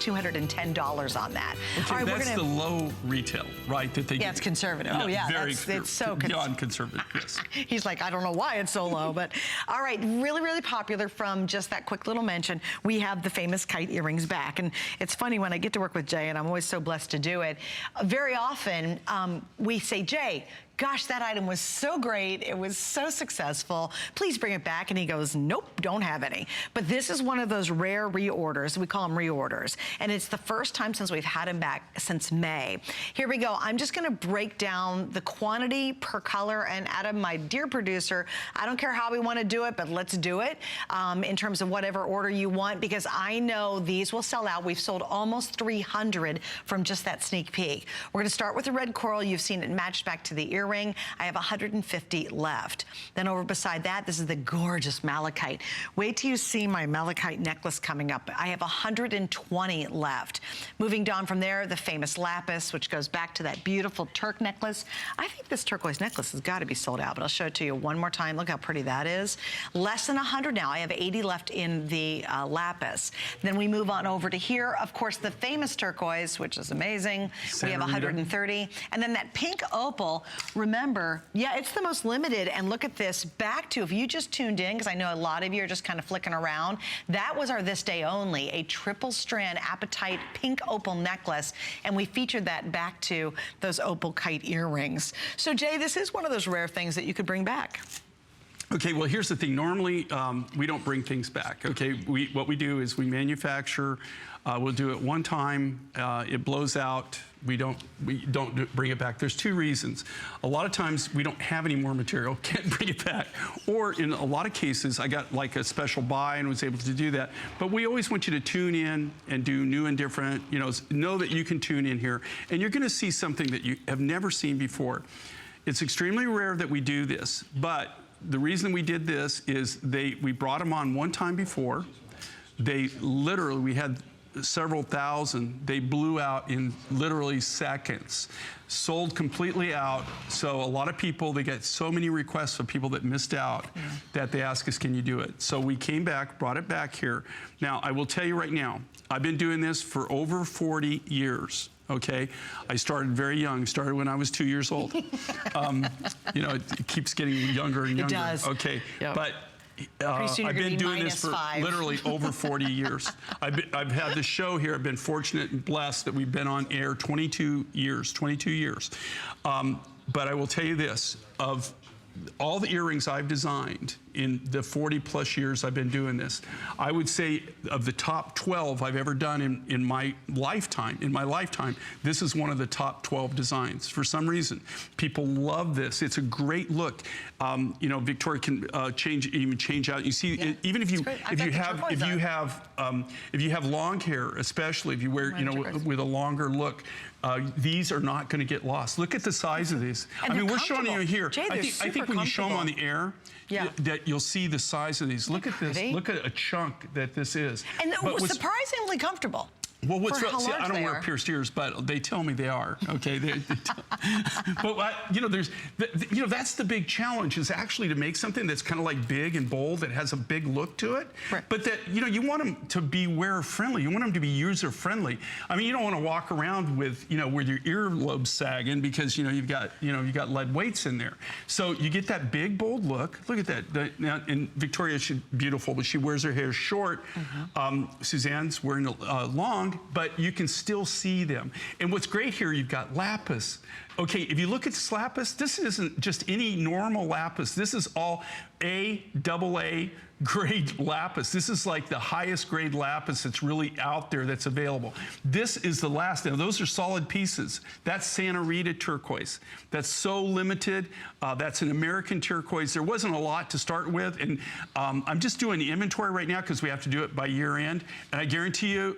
$210 on that. Okay, all right, that's the low retail, right? That they yeah, it's conservative. No, oh yeah, very it's so beyond conservative. Yes. He's like, I don't know why it's so low, but all right, really, really popular from just that quick little mention. We have the famous kite earrings back, and it's funny when I get to work with Jay, and I'm always so blessed to do it. Very often we say, Jay, gosh, that item was so great. It was so successful. Please bring it back. And he goes, nope, don't have any. But this is one of those rare reorders. We call them reorders. And it's the first time since we've had them back since May. Here we go. I'm just going to break down the quantity per color. And Adam, my dear producer, I don't care how we want to do it, but let's do it in terms of whatever order you want, because I know these will sell out. We've sold almost 300 from just that sneak peek. We're going to start with the red coral. You've seen it matched back to the earring. I have 150 left. Then over beside that, this is the gorgeous malachite. Wait till you see my malachite necklace coming up. I have 120 left. Moving down from there, the famous lapis, which goes back to that beautiful Turk necklace. I think this turquoise necklace has got to be sold out, but I'll show it to you one more time. Look how pretty that is. Less than 100 now. I have 80 left in the lapis. Then we move on over to here. Of course, the famous turquoise, which is amazing. Santa we have 130. And then that pink opal. Remember, yeah, it's the most limited, and look at this, back to, if you just tuned in, because I know a lot of you are just kind of flicking around, that was our this day only, a triple strand apatite pink opal necklace, and we featured that back to those opal kite earrings. So Jay, this is one of those rare things that you could bring back. Okay, well, here's the thing. Normally, we don't bring things back, okay? What we do is we manufacture, we'll do it one time, it blows out, we don't bring it back. There's two reasons. A lot of times we don't have any more material, can't bring it back. Or in a lot of cases, I got like a special buy and was able to do that. But we always want you to tune in and do new and different, you know that you can tune in here. And you're gonna see something that you have never seen before. It's extremely rare that we do this, but the reason we did this is we brought them on one time before. They literally, we had several thousand. They blew out in literally seconds. Sold completely out. So a lot of people, they get so many requests of people that missed out that they ask us, can you do it? So we came back, brought it back here. Now, I will tell you right now, I've been doing this for over 40 years. Okay, I started very young, started when I was 2 years old. You know, it keeps getting younger and younger. It does. Okay, yep. But I've been doing this for literally over 40 years. I've had the show here. I've been fortunate and blessed that we've been on air 22 years. But I will tell you this, of all the earrings I've designed in the 40 plus years I've been doing this, I would say of the top 12 I've ever done in my lifetime, this is one of the top 12 designs. For some reason, people love this. It's a great look. You know, Victoria can even change out. You see, yeah, even if you have long hair, especially if you wear, you know, with a longer look, these are not going to get lost. Look at the size of these. And I mean, we're showing you here. Jay, I think when you show them on the air, that you'll see the size of these. Look at this. Look at a chunk that this is. And surprisingly comfortable. Well, see, I don't wear pierced ears, but they tell me they are. Okay, but you know, you know, that's the big challenge, is actually to make something that's kind of like big and bold, that has a big look to it. Right. But that, you know, you want them to be wearer friendly. You want them to be user friendly. I mean, you don't want to walk around with, you know, with your earlobes sagging because, you know, you've got lead weights in there. So you get that big bold look. Look at that. Now, and Victoria, she's beautiful, but she wears her hair short. Suzanne's wearing long. But you can still see them. And what's great here, you've got lapis. Okay, if you look at this lapis, this isn't just any normal lapis. This is all AA grade lapis. This is like the highest grade lapis that's really out there that's available. This is the last. Now, those are solid pieces. That's Santa Rita turquoise. That's so limited. That's an American turquoise. There wasn't a lot to start with, and I'm just doing the inventory right now because we have to do it by year end. And I guarantee you,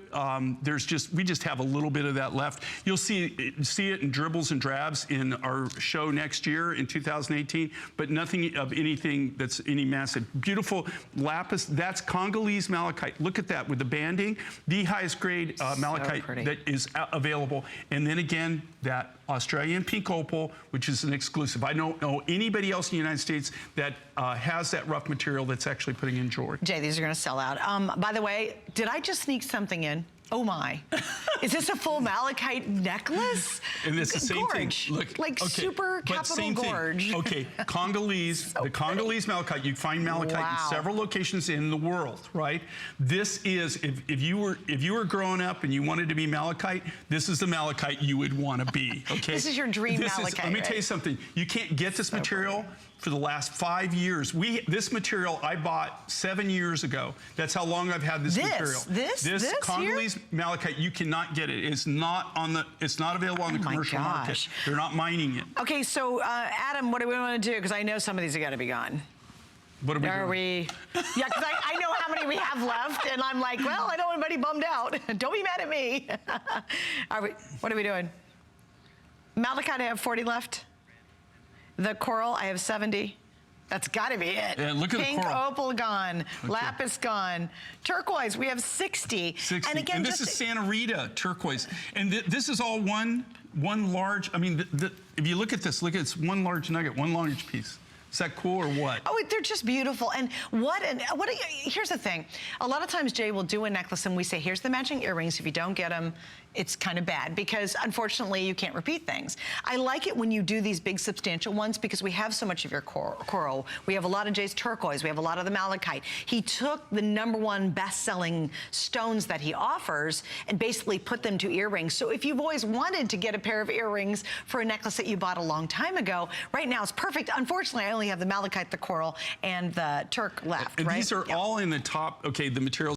we just have a little bit of that left. You'll see it in dribbles and drabs in our show next year in 2018, but nothing of anything that's any massive. Beautiful lapis, that's Congolese malachite. Look at that with the banding, the highest grade malachite that is available. And then again, that Australian pink opal, which is an exclusive. I don't know anybody else in the United States that has that rough material that's actually putting in jewelry. Jay, these are gonna sell out. By the way, did I just sneak something in? Oh my. Is this a full malachite necklace? And it's the same gorge. thing. Look, like okay, super but capital same gorge. Thing. Okay, Congolese, the Congolese malachite, you find malachite in several locations in the world, right? This is, if you were growing up and you wanted to be malachite, this is the malachite you would want to be, okay? This is your dream malachite, let me tell you something. You can't get this material for the last 5 years. This material I bought 7 years ago. That's how long I've had this material. This Congolese malachite, you cannot get it. It's not available on the commercial market. They're not mining it. Okay, so Adam, what do we want to do? Because I know some of these are going to be gone. What are we doing? Yeah, because I know how many we have left, and I'm like, well, I don't want anybody bummed out. Don't be mad at me. What are we doing? Malachite, I have 40 left. The coral, I have 70. That's got to be it. Yeah, look at Pink the coral. opal gone. Okay. Lapis gone. Turquoise, we have 60. 60. And again, this is Santa Rita turquoise. And this is all one large, I mean, if you look at this, it's one large nugget, one large piece. Is that cool or what? Oh, they're just beautiful. And here's the thing. A lot of times Jay will do a necklace and we say, here's the matching earrings. If you don't get them, it's kind of bad because unfortunately you can't repeat things. I like it when you do these big substantial ones because we have so much of your coral. We have a lot of Jay's turquoise. We have a lot of the malachite. He took the #1 best-selling stones that he offers and basically put them to earrings. So if you've always wanted to get a pair of earrings for a necklace that you bought a long time ago, right now it's perfect. Unfortunately, I only have the malachite, the coral, and the turk left, and right? these are all in the top, okay, the materials